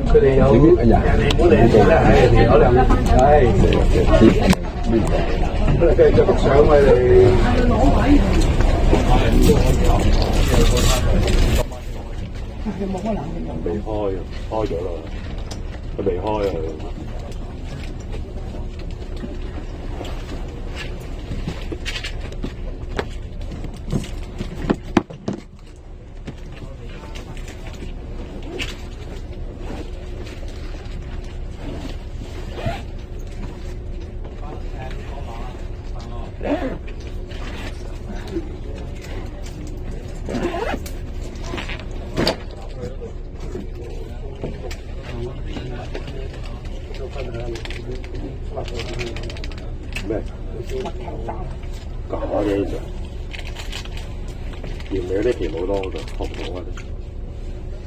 佢哋有哎呀，你唔好理先啦，唉，人哋有兩，唉，佢哋繼續錄相啊你。未開啊，開咗啦，佢未開啊。咩？假嘅呢隻，原嚟啲田好多㗎，學唔到啊！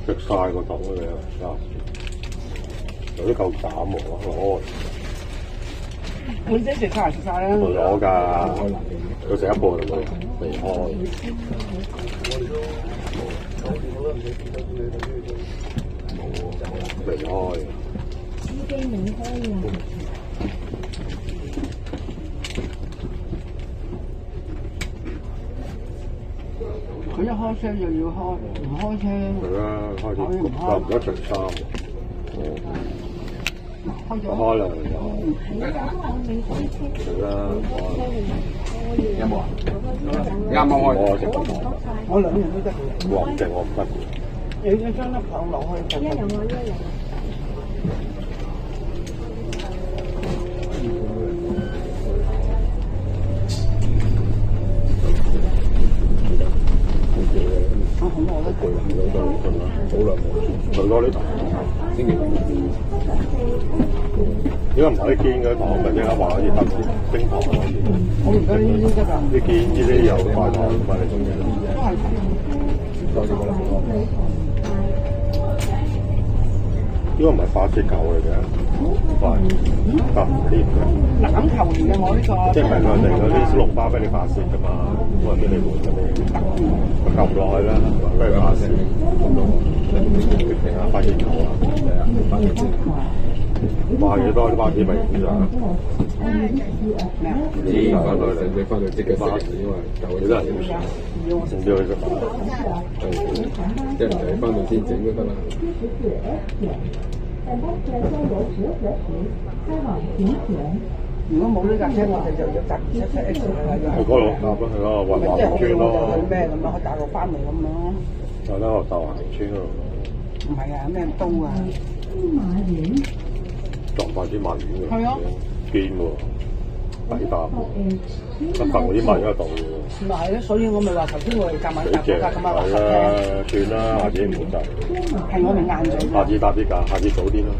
食晒個桶嘅你，有啲夠膽喎，攞。本身食晒食晒啦。攞㗎，佢食一半就未開。未開。司機未開啊！佢一開車就要開，唔開車係啦，開咗又唔得除衫。開啦，係啦，有冇啊？啱啱開，我食我兩樣都得嘅。我唔食，我唔得。你將粒糖落去。一樣啊，一樣。最多呢糖，如果唔係啲堅嘅糖，咪即刻話可以特冰糖嗰啲。我而家呢啲得㗎。啲堅呢啲有塊糖㗎嘛？你中意？呢個唔係發色球嚟嘅，塊夾唔黏嘅。欖球嚟嘅我呢個。即係唔係佢哋嗰啲小籠包俾你發色㗎嘛？我話俾你換嗰啲，撳落去啦，俾你發色。定下番茄球啊，賣幾多啲番茄味咁咋？你翻去即刻食，因為幾多人唔要去食飯，即係唔係翻到先整都得啦。如果冇呢架車，我哋就要搭777X啦。去嗰度搭咯，去嗰個雲華村咯。去咩咁啊？去大陸翻嚟咁咯。就喺學校行村嗰度。唔係啊，咩刀啊？撞快啲賣魚嘅。係啊。堅喎，抵搭喎，一份嗰啲賣咗一度喎。咪係咯，所以我咪話頭先我哋夾埋搭嗰架咁啊，係啦，算啦，下次唔好制。係我哋晏咗。下次搭啲價，下次早啲咯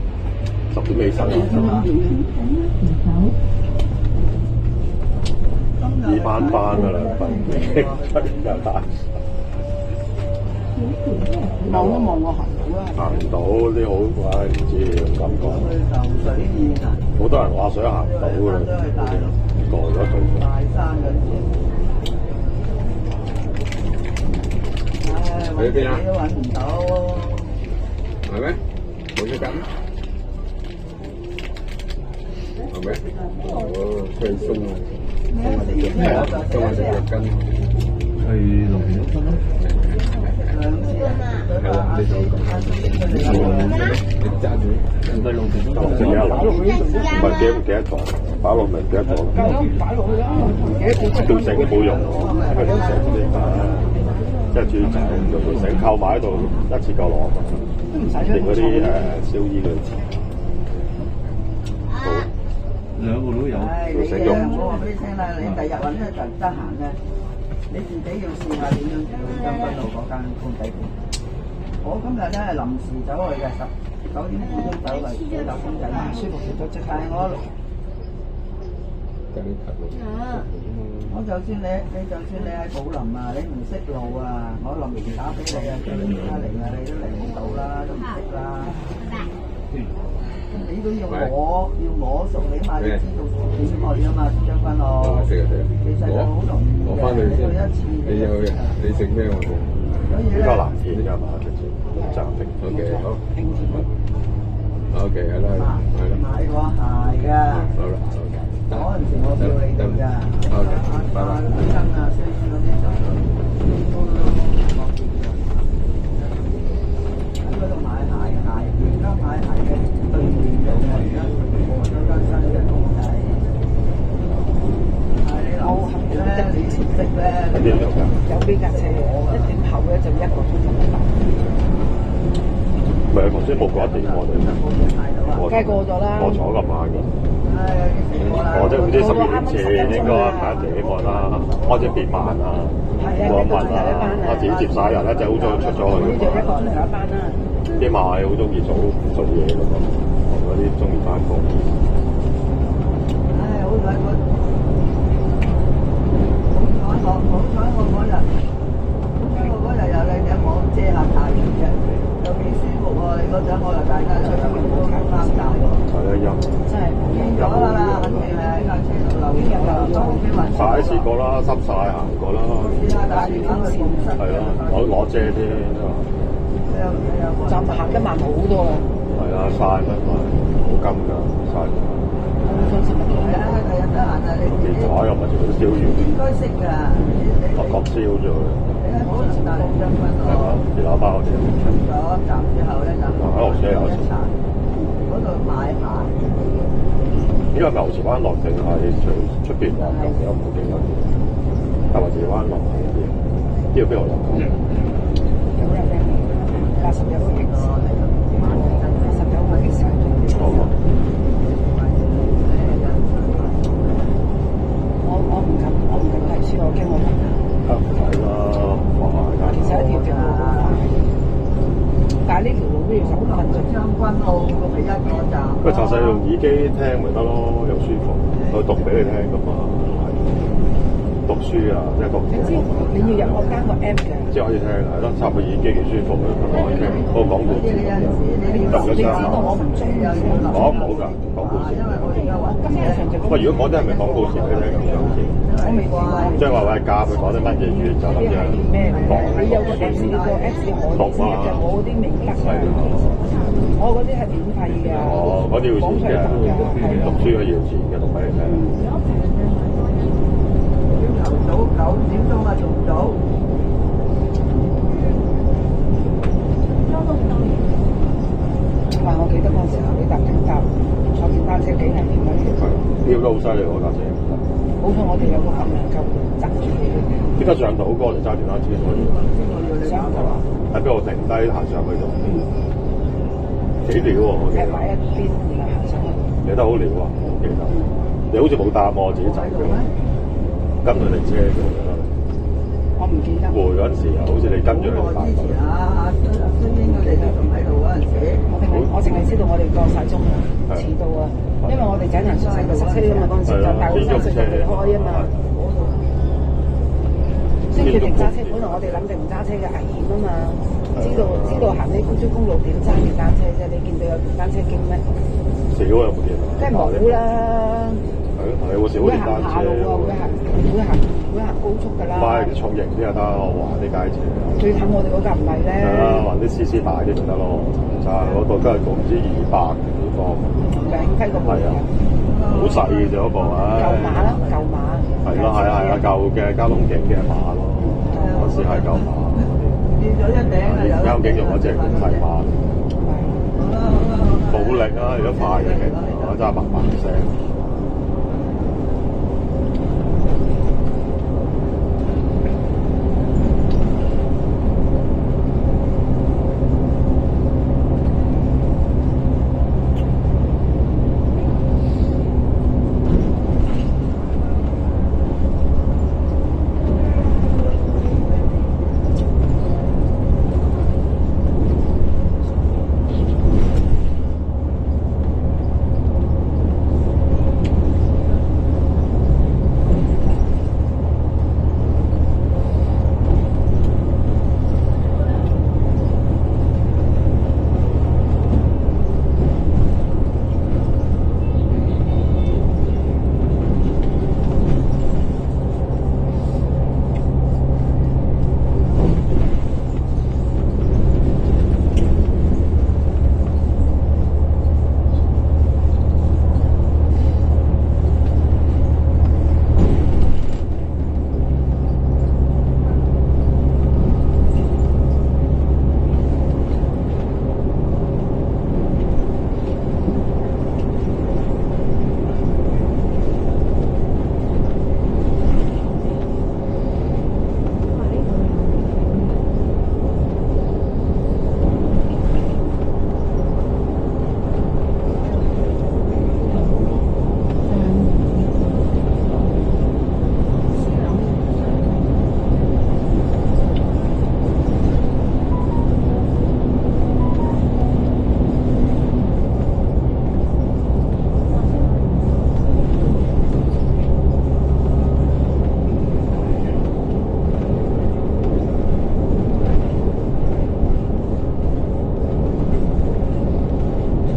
，10點起身。二班㗎啦，又大。望一望我行到啦。行唔到啲好，唉唔知唔敢講。好多人話水行唔到㗎啦，過咗度。大山嗰啲。喺邊啊？都揾唔到。係咩？冇咗緊？係咩？哦，佢鬆啊！係啊，今晚食藥筋。去龍田屋咯。係啦，你就你揸住，唔係龍田屋，食嘢啊！唔係記唔記得咗？擺落咪唔記得咗。擺落去啦，條繩都冇用，因為條繩嗰啲即係主要就係用條繩扣埋喺度，一次夠攞。定嗰啲燒衣嗰啲錢。好，兩個都有。條繩用。我話俾你聽啦，你第日揾一陣得閒咧，你自己要試下點樣做將軍澳嗰間公仔店。我今日咧係臨時走去嘅，9點半鐘走嚟，呢度公仔舒服咗即係我就算你就算你喺寶林啊，你唔識路啊，我臨時打俾你啊，叫你而家嚟啊，你都嚟唔到啦，都唔識啦。你都要摸熟，你起碼你知道點去啊嘛，將軍澳。食啊食啊！其實就好容易嘅，我翻去先。去一次你有嘅，你食咩我食。所以咧，比較難見㗎嘛，直接暫停。OK 好。OK 係啦係啦。買過鞋㗎。好啦好。嗰陣時我叫你㗎。OK 拜拜。真啊，衰嗰啲就都喺嗰度買鞋，而家買鞋嘅對面有啊，而家有間新嘅公仔。係你諗咧，你識咧，喺邊度㗎？有幾架車，一點後咧就1個鐘頭到。唔係，頭先冇過一點我哋。梗係過咗啦。我坐咁慢㗎。我即係好似12年前應該排一點過啦，開始變慢啦。過一班啦，我自己接晒人咧，就好早出咗去。呢就1個鐘頭一班啦。啲馬係好中意早做嘢㗎嘛，同嗰啲中意翻工。唉，好彩我嗰日，我嗰日有兩隻網遮下太陽嘅，又幾舒服喎！你嗰陣我又大家出去都啱曬喎。係啊，陰。真係變咗啦，肯定係喺架車度流咗都好幾運。曬試過啦，濕曬行過啦。試下打電話去公司。係咯，攞遮啫。就行得慢好多啦。係啊，曬乜嘛，好金㗎，曬。我相信係啊，第日得閒啊，你自己電台又唔係做到燒魚，應該識㗎。我焗燒咗佢。你喺可能大連將軍係嘛？澳電喇叭嗰啲。出咗站之後咧，就一層嗰度買鞋。呢個牛池灣落定係出邊落咁有冇記得？係話池灣落嗰啲，呢個邊度落㗎？ 89個 X， 89個 X。我唔敢睇書，我驚我唔睇啦，其實一條條路好快，但係呢條路都要10分鐘。將軍澳第一個站。佢查實用耳機聽咪得咯，又舒服。佢讀俾你聽㗎嘛，讀書啊，即係讀。你知你要入我間個 app 嘅。即係可以聽，係咯，插個耳機幾舒服嘅，可以聽。嗰個廣告詞。你知道我唔中意。講唔好㗎，廣告詞。因為我而家揾今日上就喂，如果講真係咪廣告詞俾你聽咁樣先？我未試過。即係話喂，教佢講啲乜嘢語就咁樣咩？講。你有個 Apps，你個 Apps 可以識嘅，我嗰啲未得嘅。我嗰啲係免費嘅。哦，嗰啲要錢嘅，讀書嘅要錢嘅，讀俾你聽。朝頭早9點鐘啊，仲早。哇！我記得嗰陣時候，你坐電單車幾危險啊！跳得好犀利喎架車。好彩我哋有個份量夠揸住你。點解上到嗰個就揸電單車可以？上到啊！喺邊度停低行上去度？幾料喎！我記得。埋一邊然後行上去。你得好料啊！我記得。你好似冇搭我自己走嘅，跟佢哋車嘅。我唔記得。回嗰陣時啊，好似你跟住佢哋搭嘅。孫英佢哋都仲喺度嗰陣時。我淨係知道我哋過晒鐘啦，遲到啊！因為我哋井人宿舍就塞車啊嘛，嗰陣時就大學生就離開啊嘛。先決定揸車，本來我哋諗定唔揸車嘅危險啊嘛，知道行呢高速公路點揸電單車啫？你見到有電單車經咩？少啊，有冇見啊？梗係冇啦。係咯，你有冇少電單車？會行高速㗎啦。買啲重型啲就得，我話啲街車。最近我哋嗰架唔係咧。係啦，還啲 CC 大啲就得咯。就係嗰個都係唔知200幾個。梁慶輝個部。係啊，好細嘅啫嗰個，唉。舊馬啦，舊馬。係咯，係啊，舊嘅交通警嘅馬咯，嗰時係舊馬。變咗一頂啊！有。交通警用嗰隻細馬。冇力啊！如果快嘅勁，我真係砰砰聲。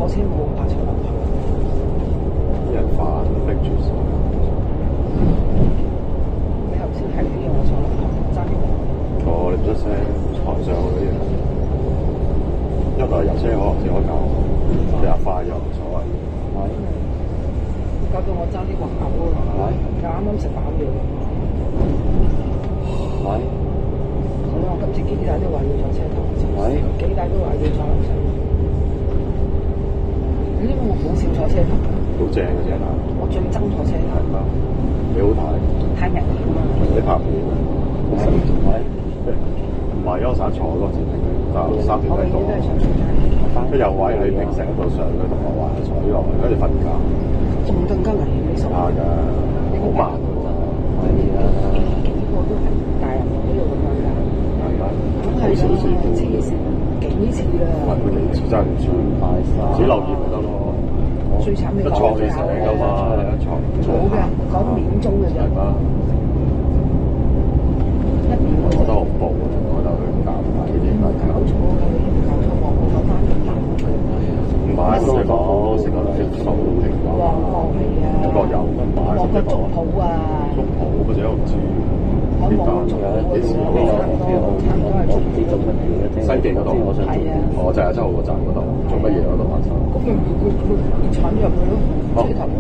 車冇泊車落去。啲人反逼住上。你頭先睇啲嘢，我坐落去爭啲。你唔出聲，台上嗰啲人，一來油車可能先可以教我，你話快又冇所謂。搞到我爭啲話嘔啊！就啱啱食飽嘢。所以我今次幾大都話要坐車頭，幾大都話要坐樓上。你知唔知我好少坐車頭？好正嘅車頭。我最憎坐車頭。幾好睇。太危險啊！你拍片啊？唔係，因為我成日坐嗰次平但係3條我永遠都係想坐車頭。一有位喺平成度上去同我話坐呢個，跟住瞓覺。仲更加危險，你熟怕㗎，好慢㗎真係。幾個都係大人我都要咁樣㗎。係啊，咁係好少事黐線，幾次啊！揾佢幾次真係唔算，只留意咪得咯。最慘你一坐你醒㗎嘛，一坐。冇嘅，講秒鐘嘅啫。係嘛？一秒我覺得好恐怖啊！我覺得佢搞埋呢啲搞錯嘅，你搞錯旺角翻嚟搞佢。唔買都係講食個禮數平價。旺角嚟啊！旺角有乜買？旺角粥鋪啊！粥鋪嗰隻我唔知。我望粥鋪嗰度差唔多係粥鋪。西記嗰度。係啊。我就係7號個站嗰度，做乜嘢嗰度發生？咁佢闖入去咯。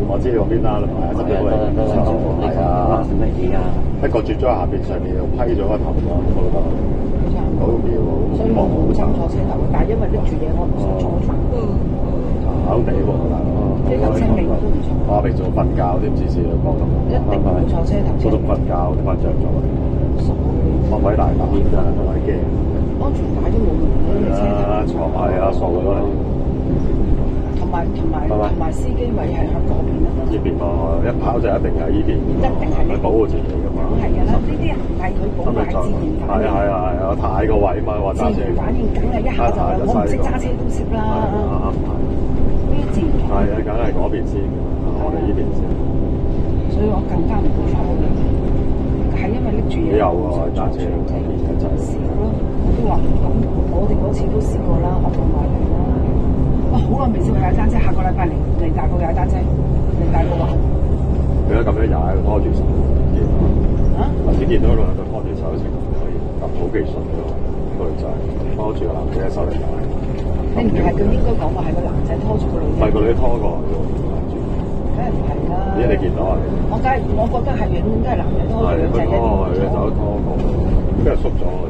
我知你嗰邊啦，你買一隻俾我嚟。係啊。乜嘢啊？一個轉咗喺下邊，上面又批咗個頭咯，我覺得。好妙喎！所以我好憎坐車頭，但係因為拎住嘢，我唔想坐住。考地喎，大佬。呢架車尾我都唔坐。我平時瞓覺啲唔知試過講咁。一定唔會坐車頭。我都瞓覺，瞓着咗。我鬼大膽㗎，我係驚。安全帶都冇用嘅，你車頭。坐係啊，傻咗啦。同埋司機位係向嗰邊啊嘛。呢邊嘛，一跑就一定係呢邊。一定係佢保護自己㗎嘛。梗係㗎啦，呢啲唔係佢保護，係自然反應。係啊，太個位嘛，話揸車。自然反應梗係一下就我唔識揸車都識啦。呢啲自然。係啊，梗係嗰邊先，我哋呢邊先。所以我更加唔會坐嘅，係因為拎住嘢。有喎，揸車嗰邊嘅就係。試咯，我都話咁，我哋嗰次都試過啦，學到埋嚟啦。哇，好耐未試過踩單車，下個禮拜嚟大埔踩單車，嚟大埔玩。佢都咁樣踩，拖住手，見到。啊？頭先見到兩個拖住手成可以咁好技術嘅喎，個女仔拖住個男仔嘅手嚟踩。你唔係佢應該講話係個男仔拖住個女仔。唔係個女拖過喎，梗係唔係啦？咦？你見到啊？我覺得係應該係男仔拖住女仔嘅。佢拖佢嘅手拖過，跟住縮咗佢，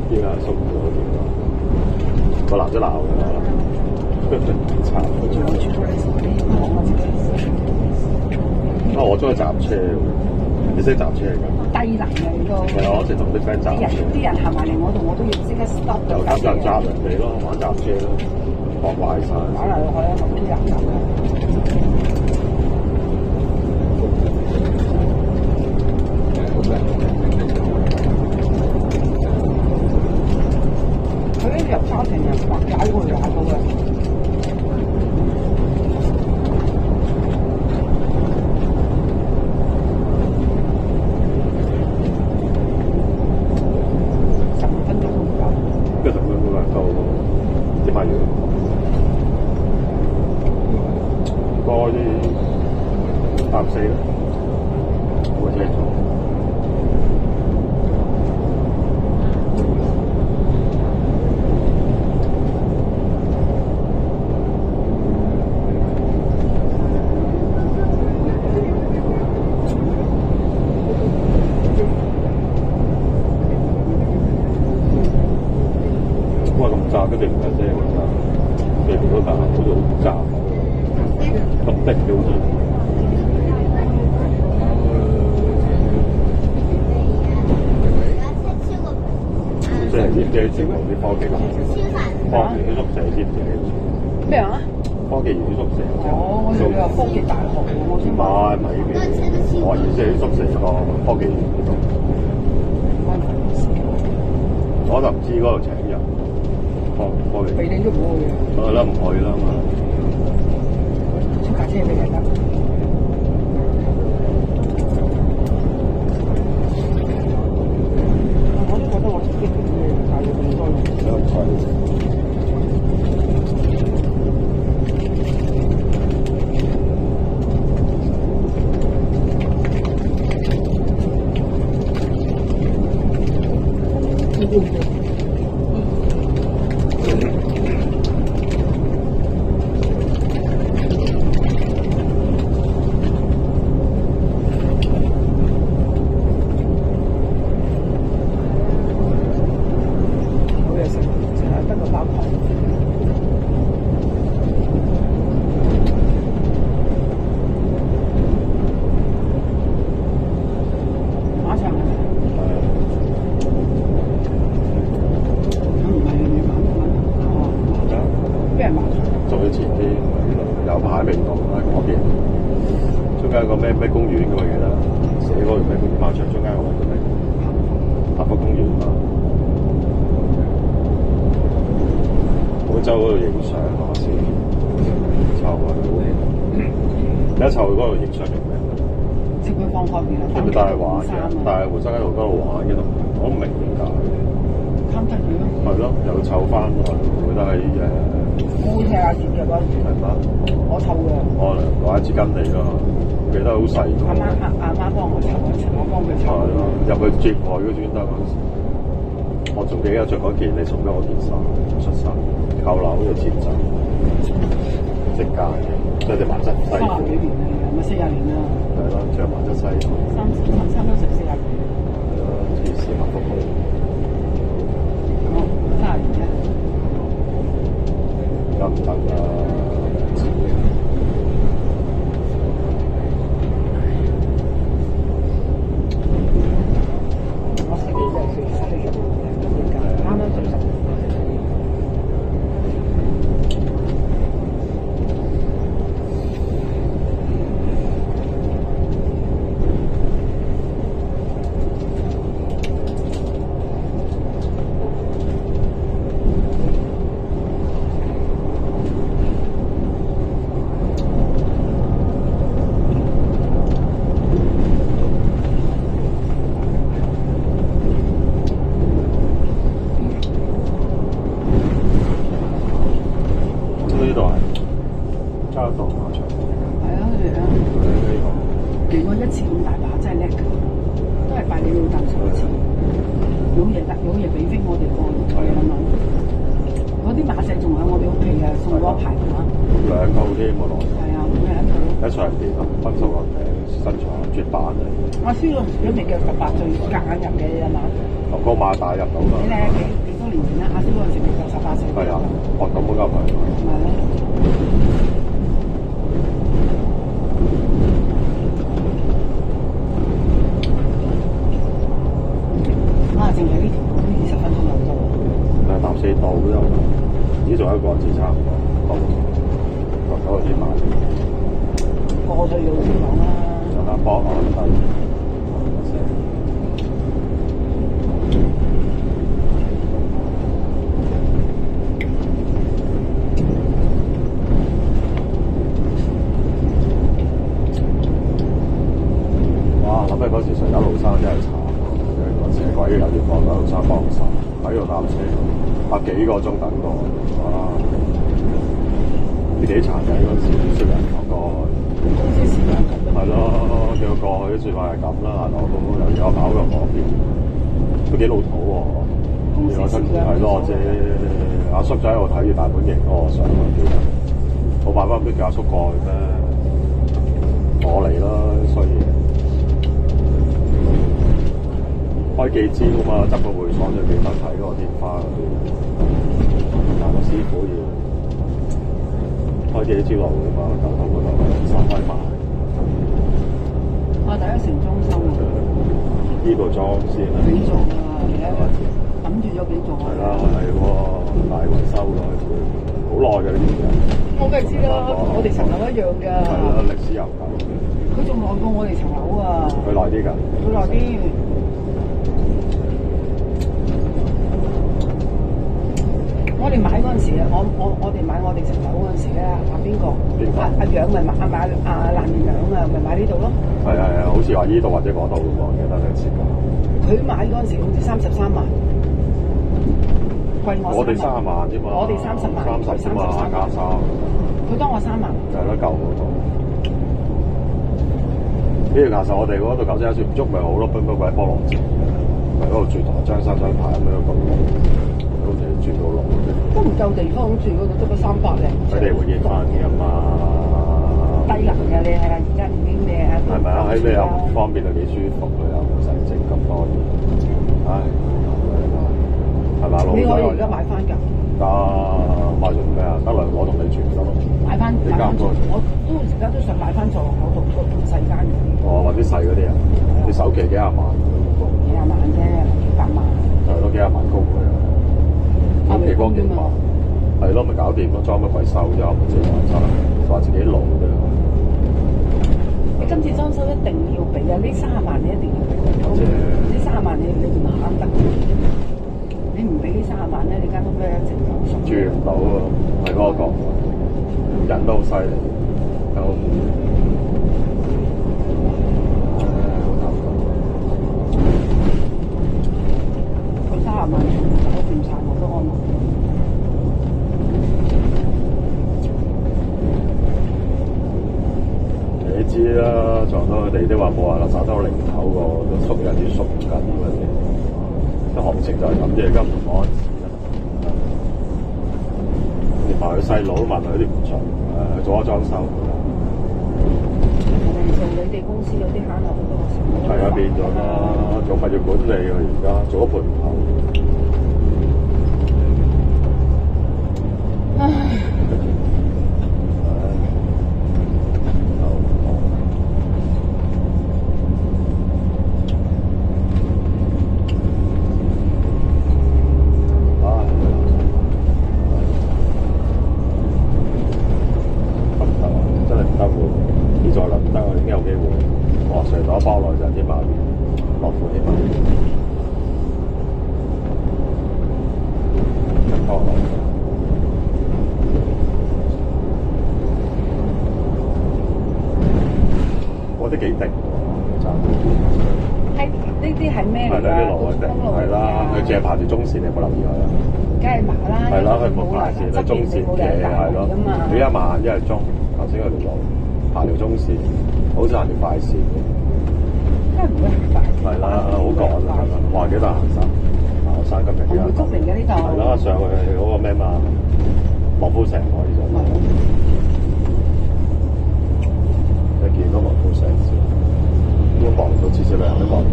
點解縮咗佢？個男仔鬧佢啦，慘！仲有住到你身邊，我自己。我中意閘車喎，你識閘車㗎？低能嘅你都。係啊，我成日同啲 friend 閘車。啲人行埋嚟我度，我都要即刻 stop。又咁就閘人哋咯，玩閘車咯，學壞晒。玩嚟落去啊，咁啲人咁嘅。佢呢入沙田人或解會踩到嘅。4啦，冇車坐。哇！咁窄，跟住唔係車咁窄，地盤都大，好似好窄咁逼嘅好似。即係知唔知全部啲科技公司、科技啲宿舍知唔知？咩啊？科技園啲宿舍。哦，我以為你話科技大學喎，我先話。唔係嘅，我意思係啲宿舍個科技園嗰度。我就唔知嗰度請人。科技。俾你都唔會嘅。我覺得唔去啦嘛。出架車俾人得。人麻雀。仲要前啲，有排未到喺嗰邊。中間有個咩公園嘅我記得，寫嗰個咩公園麻雀中間有個咩幸福公園啊。廣州嗰度影相嗰時，湊去，你一湊去嗰度影相用咩？接佢放學完啦，係咪帶去玩嘅？但係本身喺度嗰度玩嘅都，我都唔明點解。貪得佢咯。係咯，又湊翻去，覺得係我好似係阿月嘅嗰陣時，係嘛？我湊嘅。我攞一支根嚟咯，記得好細個。阿媽幫我湊嗰時，我幫佢湊。係咯，入去接我嗰專登嗰時，我仲記得着嗰件你送俾我件衫，恤衫，扣樓又接走，直街，着條麻質西褲。30幾年啦，咪40年啦。係咯，着麻質西褲。差唔多成40年。係咯，似市民福利。哦，30年啫。得唔得啊？我食呢隻40年，啱啱做10年。呢度係揸到麻雀。係啊，佢哋啊，練過一次咁大把，真係叻㗎，都係拜你老豆上一次。有嘢俾飛我哋過夜晚晚。嗰啲馬仔仲喺我哋屋企啊，送咗一排馬。兩套添喎，攞係啊，咩一套？一場邊啊，分數個名，身材絕版啊！我輸嗰陣時都未夠18歲，夾硬入嘅啫嘛。個馬打入到啦。你睇幾多年前啦？阿輸嗰陣時未夠18歲。係啊，學咁冇交牌。咪咯。啊！淨係呢條路都20分鐘有多。搭4道都有，呢仲有一個字差唔多，落咗去啲馬。過去要先講啦。有間波我都得。哇！諗起嗰時上九路山真係慘，嗰時鬼有條過九路山幫手，喺度搭車，搭幾個鐘等過，哇！你幾殘嘅嗰時，識人講過，公司時間咁係咯，叫佢過去都算話係咁啦，我又有跑過嗰邊，都幾老土喎。公司時間係咯，即係阿叔仔喺度睇住大本營嗰個相，冇辦法唔都叫阿叔過去咩？我嚟啦，衰嘢。開記招啊嘛，執個會所最記得睇嗰個天花嗰啲，但個師傅要開記招路啊嘛，九頭嗰度3米埋。第一城裝修啊，呢度裝先啦。幾座啊？而家揼住咗幾座啊？係啦，係喎，大維修咯，好耐嘅呢啲嘢。我梗係知啦，同我哋層樓一樣㗎。係啦，歷史悠久。佢仲耐過我哋層樓啊！佢耐啲㗎。佢耐啲。我哋買嗰陣時啊，我哋買我哋層樓嗰陣時咧，阿邊個？阿楊咪買阿爛面楊啊，咪買呢度咯。係，好似話呢度或者嗰度嘅喎，記得你試過。佢買嗰陣時好似33萬，貴我哋30萬啫嘛。我哋30萬，30啫嘛，加3。佢當我3萬。就係咯，舊嗰度。呢條其實我哋嗰度91算唔足咪好咯，奔波鬼菠蘿節，咪嗰度住台張山水牌咁樣咁，好似轉到路都唔夠地方住嗰度，得個300零。佢哋會結婚㗎嘛？低能嘅你係而家已經咩啊？係咪啊？喺咩又方便到幾舒服啊？又唔使整咁多嘢，唉，係咪啊？你可以而家買翻㗎。得買做咩啊？得兩我同你住得咯。買翻座，我都而家都想買翻座我度個細間嘅。哦，或者細嗰啲啊？你首期幾廿萬？幾廿萬啫，幾百萬。係咯，幾廿萬高佢啊！幾光幾萬？係咯，咪搞掂咯，裝乜鬼修啫？咪自己話自己老啫。你今次裝修一定要俾啊！呢30萬你一定要俾佢。呢30萬你唔慳得。你唔俾呢30萬咧，你間屋咧一直都住唔到喎，係嗰個人都好犀利，都佢30萬全部搞掂晒，我都安樂。你知啦，撞到佢哋都話冇話啦，賺到零頭個都縮緊啲縮緊嗰啲，啲行情就係咁啫，而家唔安市啦。連埋佢細佬問佢啲唔信，做咗裝修。做你哋公司有啲慳好多錢。係啊，變咗啦，做物業管理啊，而家做咗盤頭。包內就啲馬落款啲馬，包內我覺得幾定喎，係呢啲係咩嚟㗎？係啦，佢淨係排住中線，你有冇留意佢啊？梗係麻啦，係啦，佢冇排線，佢中線嘅係咯，佢一慢一係中，頭先佢條路排條中線，好似行條快線。真係唔會行快。係啦，好趕啊！話幾多行山？行山今日幾多？匯谷嚟嘅呢度。係啦，上去嗰個咩嘛，莫夫城可以上。你見到莫夫城先，都望到至少兩都望到。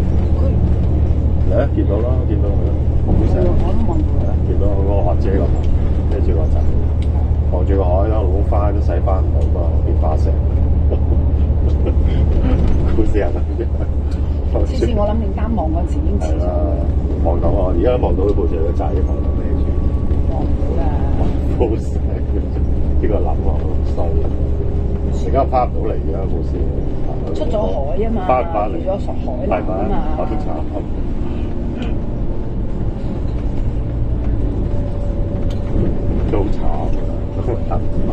嚟啊！見到啦，見到佢莫夫城。我都望到啦。見到嗰個學姐咁，跟住個仔望住個海啦，老公翻都洗翻唔到嘛，變化石。好死人啊！次次我諗定單望嗰陣時已經遲咗。望到啊！而家望到呢部就個仔望到咩住？望唔到啦。冇事，呢個諗啊，好衰。而家翻唔到嚟而家冇事。出咗海啊嘛，翻唔翻嚟？咗屬海南啊嘛。好慘。都好慘啊！都得唔到。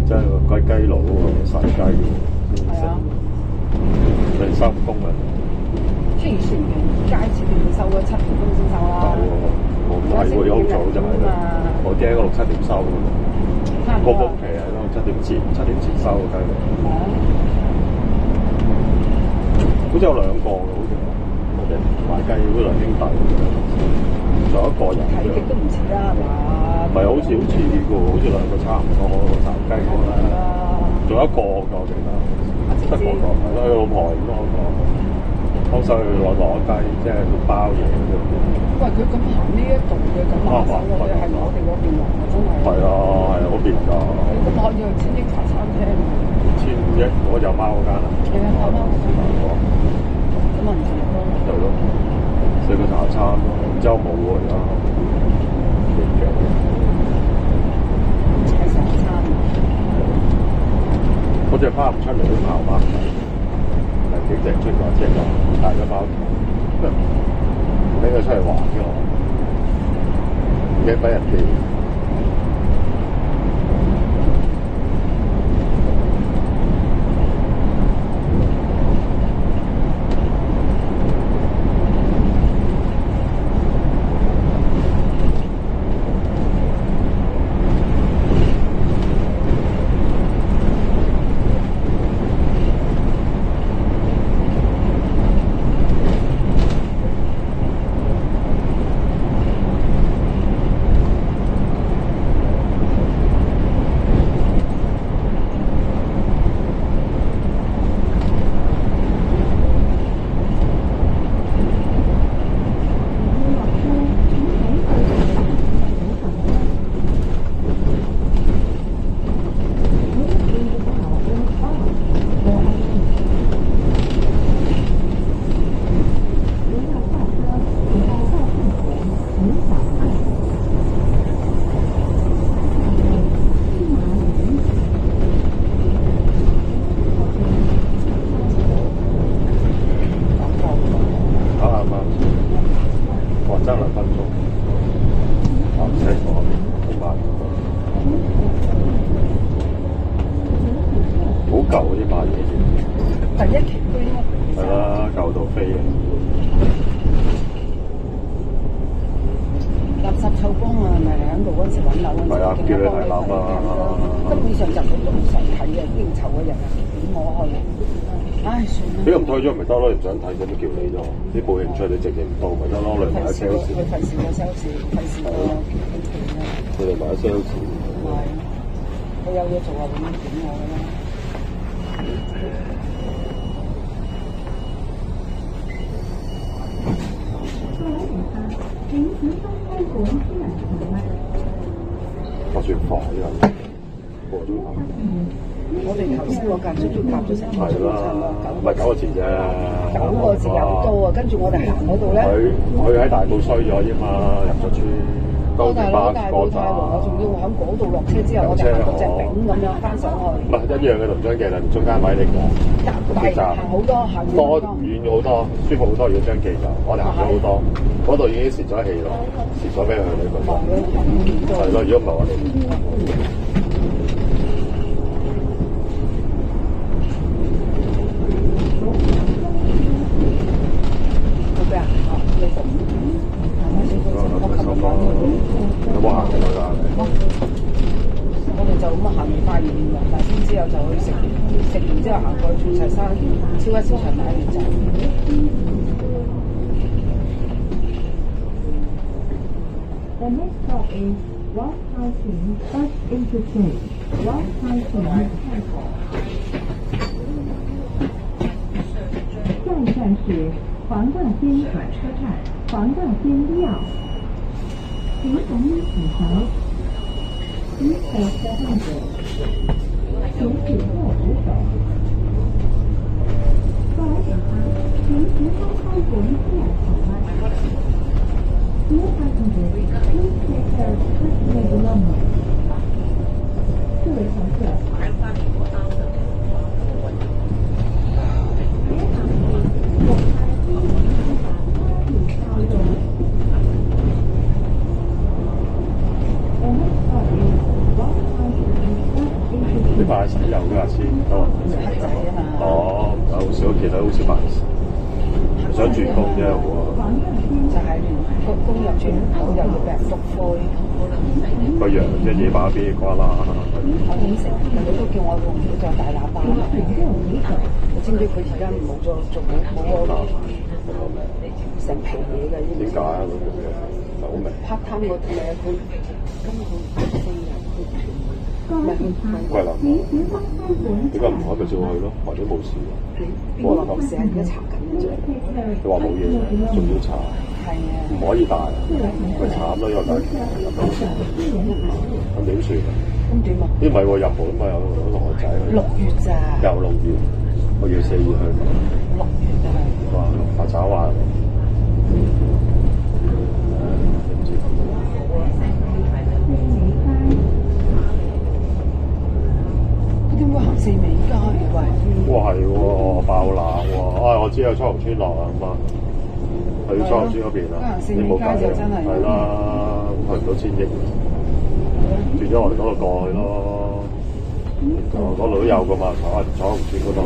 真係個雞佬喎，曬雞喎，係啊，你收唔工啊？黐線嘅，街市點收咗7點鐘先收啦。冇睇喎，好早就係啦。我驚個6、7點收嘅，高峰期係咯，7點前收嘅雞佬。好似有2個嘅，好似我哋賣雞嗰2兄弟，仲有1個人。睇極都唔似啦，係嘛？唔係好似嘅喎，好似2個差唔多炒雞嗰個啦，仲有1個我記得，得嗰個係咯，佢老婆咁嗰個，幫手去攞雞，即係包嘢嗰啲。喂，佢咁行呢一度嘅咁麻煩嘅，係我哋嗰邊行嘅，真係。係啊，係嗰邊㗎。咁可以去千億茶餐廳。千億嗰隻貓嗰間啊？係啊，貓嗰間。咁啊唔知咯。係咯，4個茶餐咯，然之後冇喎而家。茶餐。嗰隻包唔出嚟都咬包，係幾隻出過，即係講大嘅包，拎佢出嚟玩嘅我，唔驚俾人哋。舊嗰啲賣嘢先。第一期居屋係啦，舊到飛啊！垃圾臭幫啊，咪喺度嗰陣時揾樓嗰陣時，係啊叫你睇樓啊根本上就佢都唔想睇嘅，應酬嘅人啊，點我去？唉，算啦。俾咁推咗咪得咯？你唔想睇咁咪叫你啫。你冇興趣，你直接唔到咪得咯？你買 sales，佢費事個 sales，費事個你哋買 sales。係，佢有嘢做啊，咁樣點我嘅啦。我算快啊！過咗頭。我哋頭先嗰間足足搭咗成個鐘，係啦，唔係9個字啫。9個字有多啊！跟住我哋行嗰度咧，佢喺大埔衰咗啫嘛，入咗村。我大佬大埔太和，我仲要喺嗰度落車之後，我哋行到隻丙咁樣翻上去。唔係一樣嘅同張記啦，中間位嚟㗎。係行好多，行多遠好多，舒服好多。如果張記就我哋行咗好多，嗰度已經蝕咗氣咯，蝕咗俾佢你覺得。係咯，如果唔係我哋。有冇行過㗎？我哋就咁行完花園黃大仙之後就去食，食完之後行過去鑽石山超級市場買完就。The next stop is West Haixing Bus Interchange. West Haixing 下一站是黄大仙转车站，黄大仙1号。请从一起桥，一火车站者，请紧握扶手。各位乘客，请扶开开滚线口门。Dear passengers, please take care of personal belongings. 各位乘客。你拜神有㗎先，都黑仔啊嘛。哦，好少見到好少拜神，想轉工啫喎。就係工入轉唔到，又要俾人篤灰。個羊即係野馬邊瓜啦。我點食？人哋都叫我用咗大喇叭。你知唔知佢而家冇咗做冇嗰個成皮嘢嘅？點解啊？咁嘅唔係好明。part time 嗰啲咧，佢根本佢4日佢唔係貴啦，點解唔可以咪照去咯？或者冇事喎？邊個話冇事啊？而家查緊嘅啫。佢話冇嘢，仲要查，係啊。唔可以帶，咪慘咯！因為假期入到船，咁點算啊？咁點啊？呢咪喎日本咪有個女仔去。6月咋？又6月，我要4月去。6月啊！哇！發炒話。佢點會行4美街嘅喂？哇係喎，爆冷喎！我知有彩虹村落啊嘛，去彩虹村嗰邊啊，你冇計啊，係啦，去唔到千億，轉咗我哋嗰度過去咯。嗰度都有噶嘛，彩虹村嗰度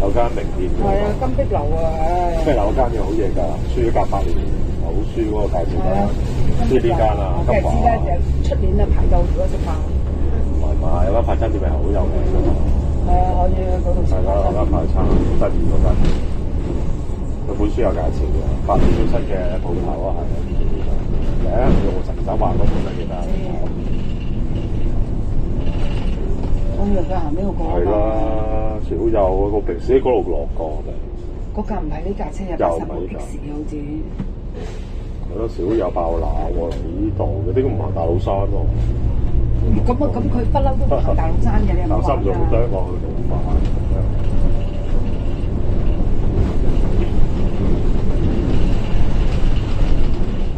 有間名店嘅。係啊，金碧樓啊，唉。金碧樓嗰間嘢好嘢㗎，輸咗隔8年，好輸嗰個介紹啦。知邊間啊？我梗係知啦，就出年啊排到如果食飯。唔係有間快餐店係好有名㗎嘛。係啊，可以去嗰度食。係啦，嗰間快餐好得意嗰間。佢本書有介紹嘅，8年都出嘅鋪頭啊，係。用神手畫嗰本啊，記得。我以為佢行呢個過。係啦，少有個平時喺嗰度落過嘅。嗰架唔係呢架車入10個的士好似。係咯，少有爆冷喎，呢度嘅啲唔行大老山喎。咁佢不嬲都唔行大老山嘅，你有冇話㗎？大老山仲好多落去好快。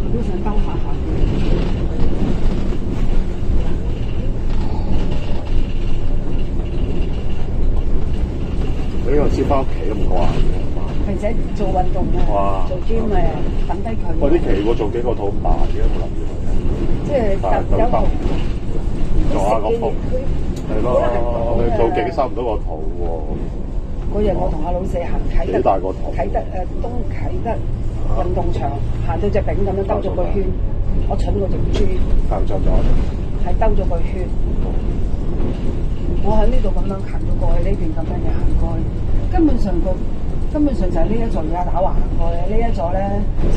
佢都想兜下下。呢個先翻屋企都唔慣嘅。並且做運動啊，做 gym 咪等低佢。我啲期喎做幾個肚咁大嘅，冇諗住佢。即係有同做下個腹。係咯，佢做景收唔到個圖喎。嗰日我同阿老四行啟德，幾大個圖？啟德東啟德運動場，行到隻丙咁樣兜咗個圈，我蠢過隻豬，行錯咗，係兜咗個圈。我喺呢度咁樣行咗過去，呢邊咁樣又行過去，根本上就係呢一座而家打橫行過嘅。呢一座咧，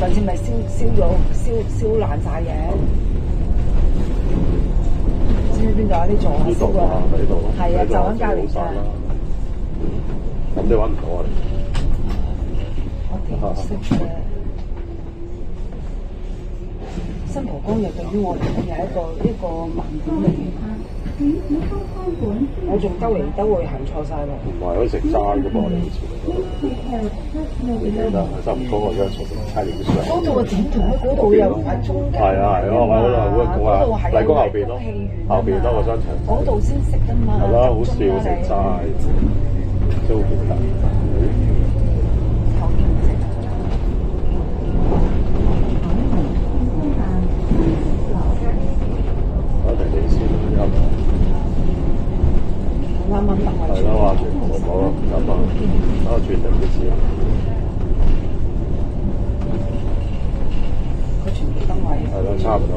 上次咪燒爛晒嘅。知唔知邊度有啲座啊？呢度啊，喺度。係啊，就喺隔離㗎。咁你揾唔到啊？我點識嘅？新蒲崗又對於我嚟講又係一個盲點嚟嘅。我仲兜嚟兜去行錯晒咯。唔係可以食齋㗎噃，你以前。你記得收唔到我而家坐差影相。嗰度嘅展台，嗰度又係中間。係啊係啊，嗰度麗宮後邊咯，後邊多個商場。嗰度先食㗎嘛。係咯，好笑食齋，都好記得。啱啱等我。係咯，話全部冇咯，咁啊，等我轉定啲先。佢全部燈位。係咯，差唔多。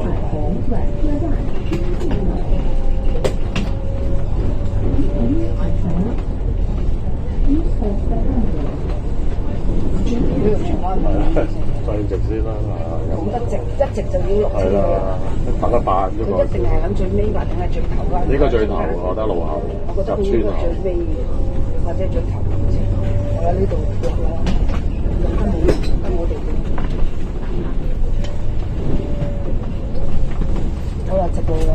呢度荃灣上直先啦，冇得直，一直就要落車係啦，等一半啫嘛。佢一定係喺最尾或定係最頭啊？應該最頭，我覺得路口我覺得佢應該最尾或者最頭。我喺呢度落啦，用得冇用得我哋嘅。好啦，直路啦。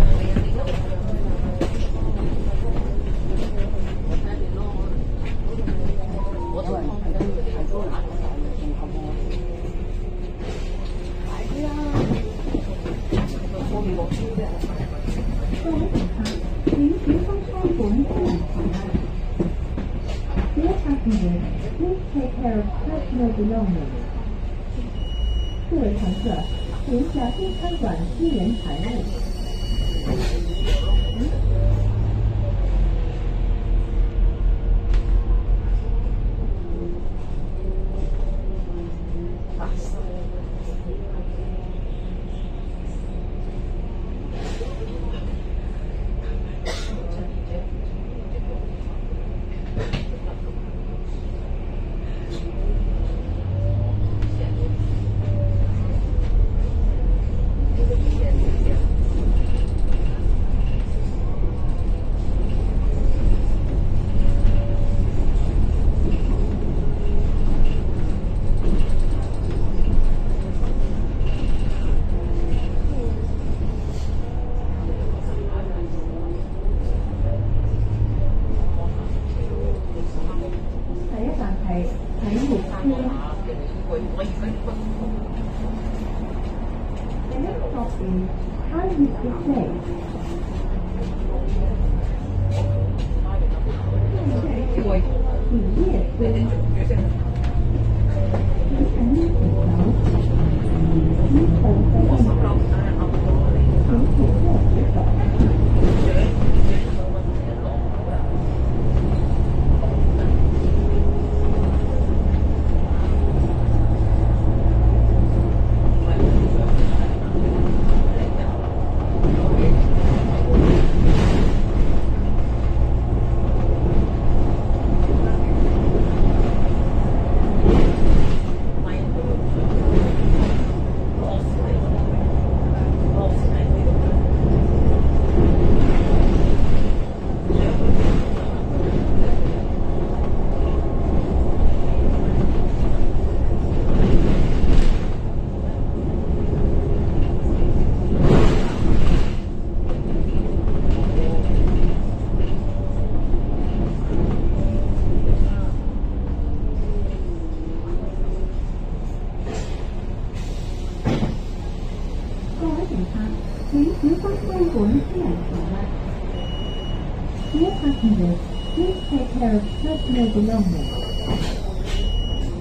各位乘客，请小心看管私人财物。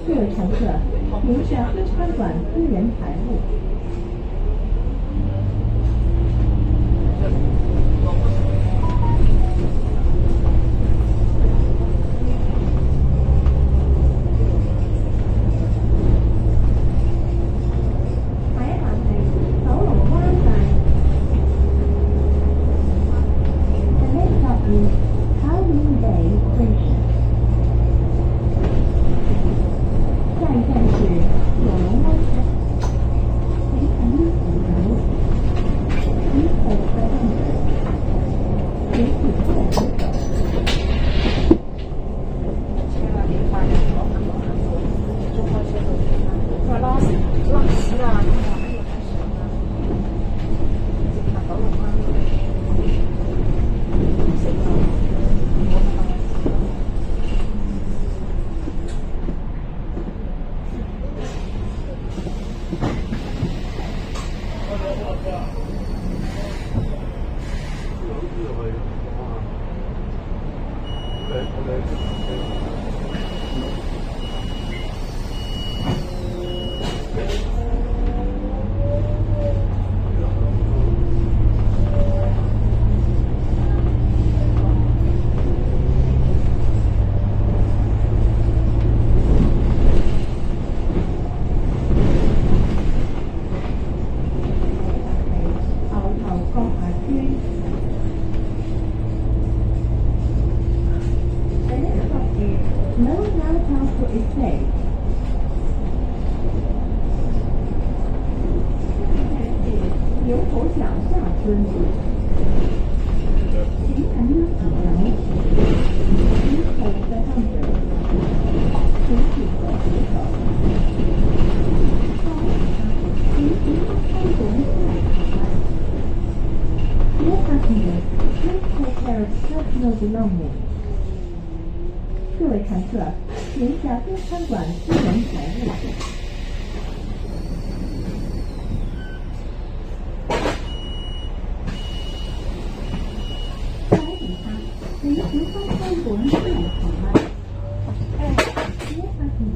各位乘客，请小心看管私人财物。牛頭角下村。The next stop is Lower Now Township Estate. 牛头角下村，请按右手楼，牛头在上者，请举手举手。请提供开国来考案。Dear passengers, please take care of personal belongings. 各位乘客，请小心看管私人财物。各位乘客，請小心看管私人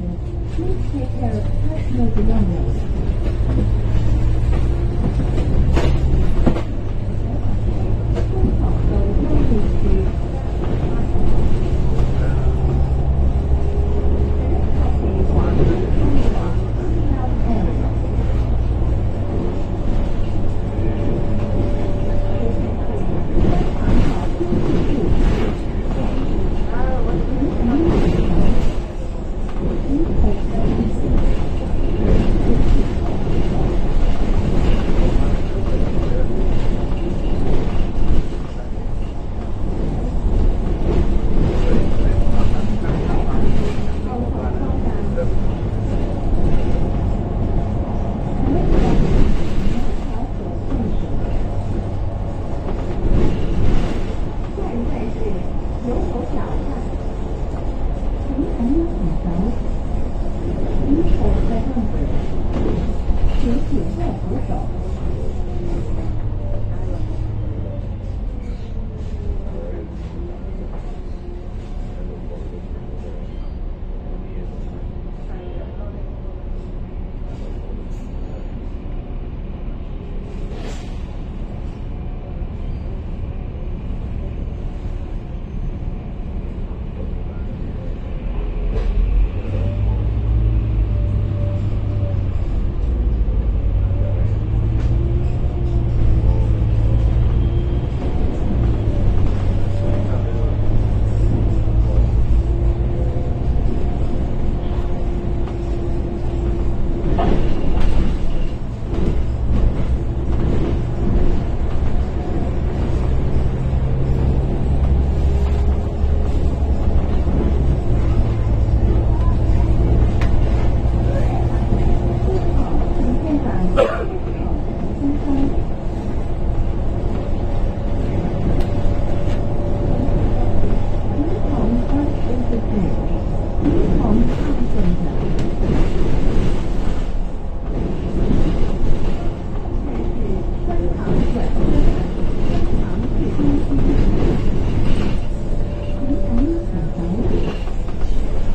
財物。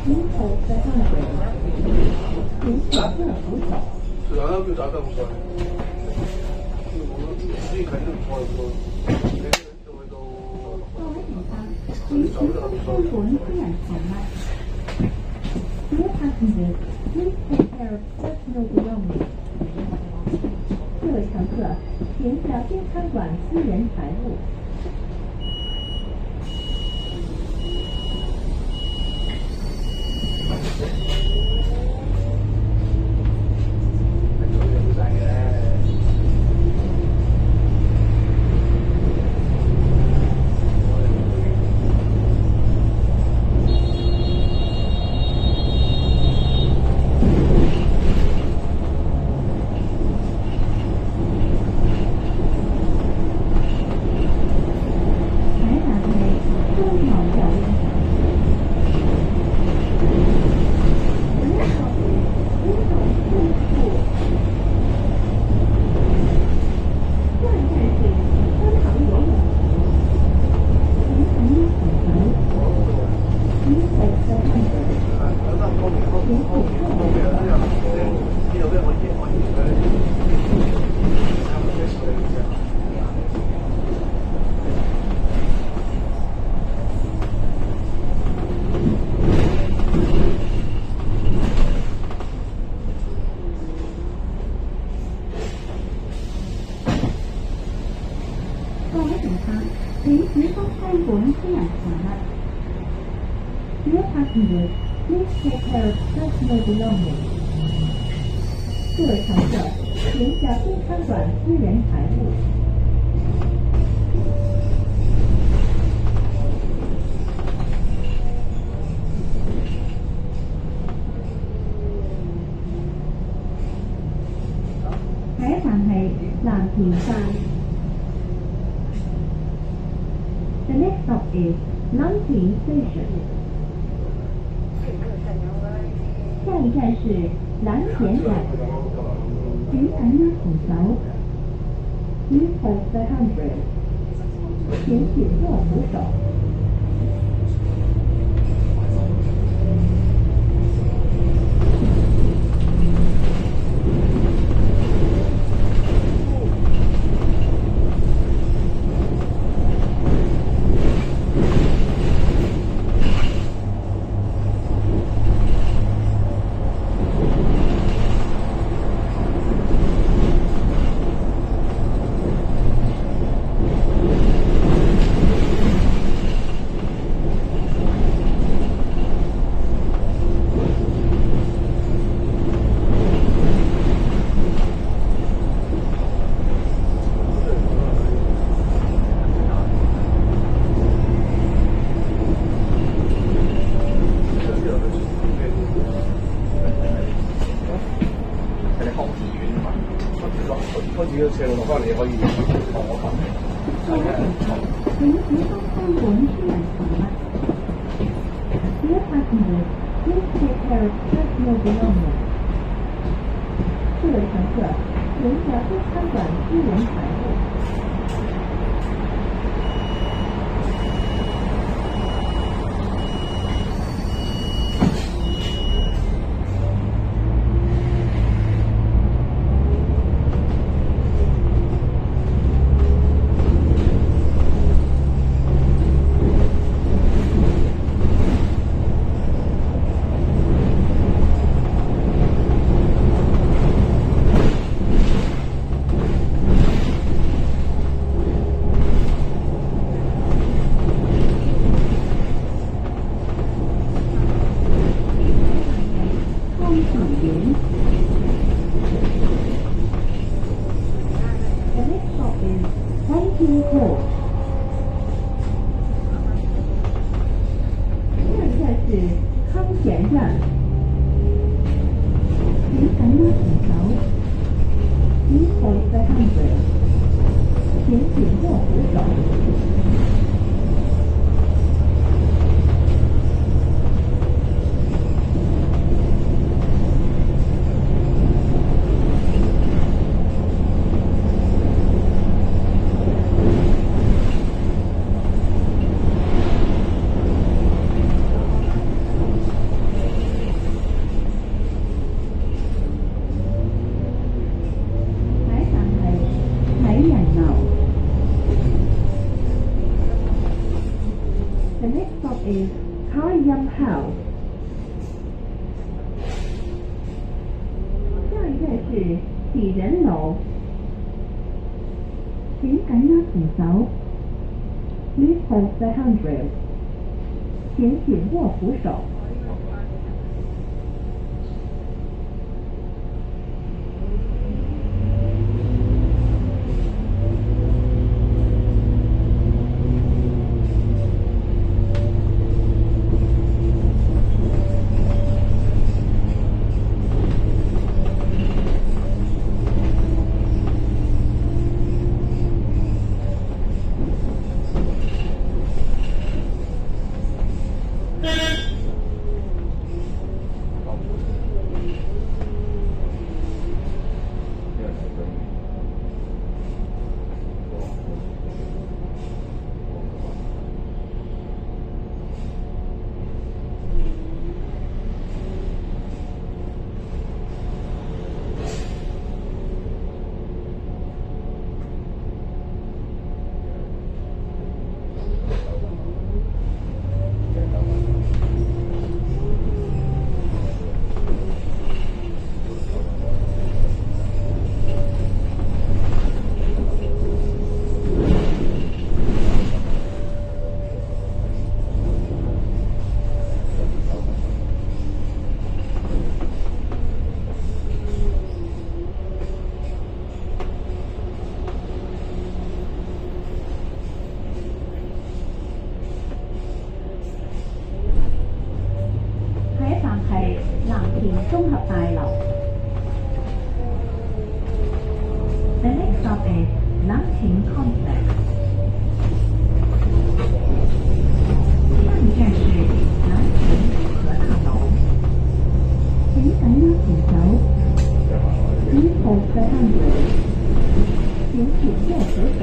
Dear passengers, please take care of personal belongings. 觀塘道優惠處。Dear passengers, please take care of personal belongings. 各位乘客，请小心看管私人财物。各位乘客，請小心聽管私人財物。Dear passengers, please take care of personal belongings. 各位乘客，請小心看管私人財物。下一站係藍田站。The next stop is Nanking Station. 下一站是藍田站。請緊握扶手。Please hold the handrail. 請緊握扶手。開始斜路落翻嚟，可以同我講。請小心看管私人財物。Dear passengers, please take care of personal belongings. 各位乘客，請小心看管私人財物。The next stop is Nanking Court. 下一站是康田站。請緊握扶手。Please hold the handrail. 請緊握扶手。The next stop is Kaiyam House. 下一站是喜人樓。請緊握扶手。Please hold the handrail. 請緊握扶手。綜合大樓。The next stop is 南秦 Complex。下一站是南秦组合大樓。請緊握扶手。Please hold the handrail。請緊握扶手。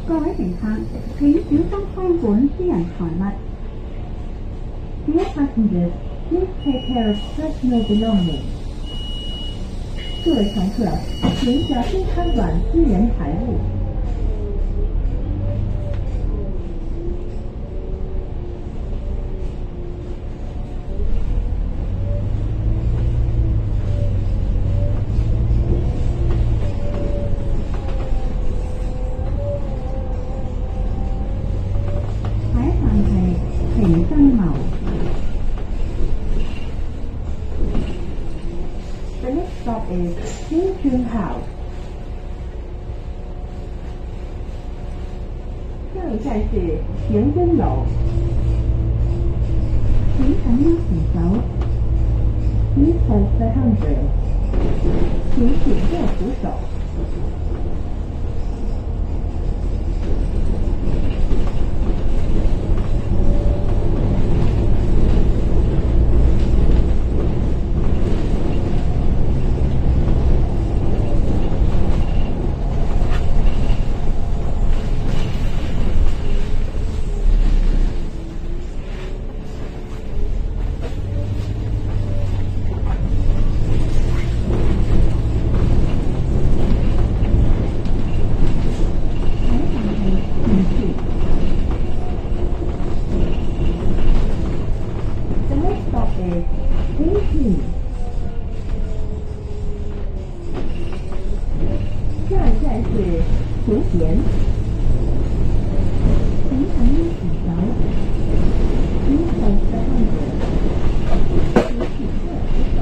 各位乘客，請小心看管私人財物。Dear passengers, please take care of personal belongings. 各位乘客，請小心看管私人財物。The next stop is 新春 House。下一站是田真樓。請緊握扶手。Please hold the handrail。請緊握扶手。下一站是福田。请紧握扶手。Please hold the handrail。请紧握扶手。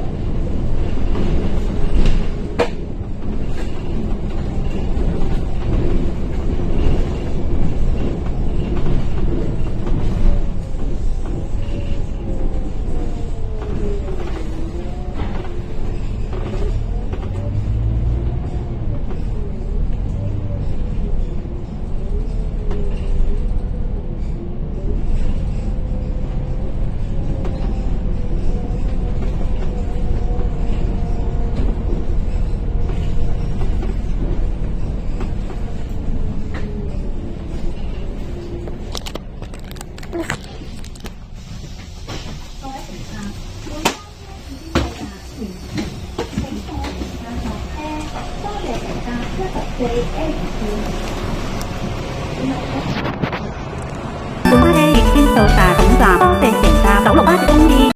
小巴車已經到達本站，本地乘搭96巴士。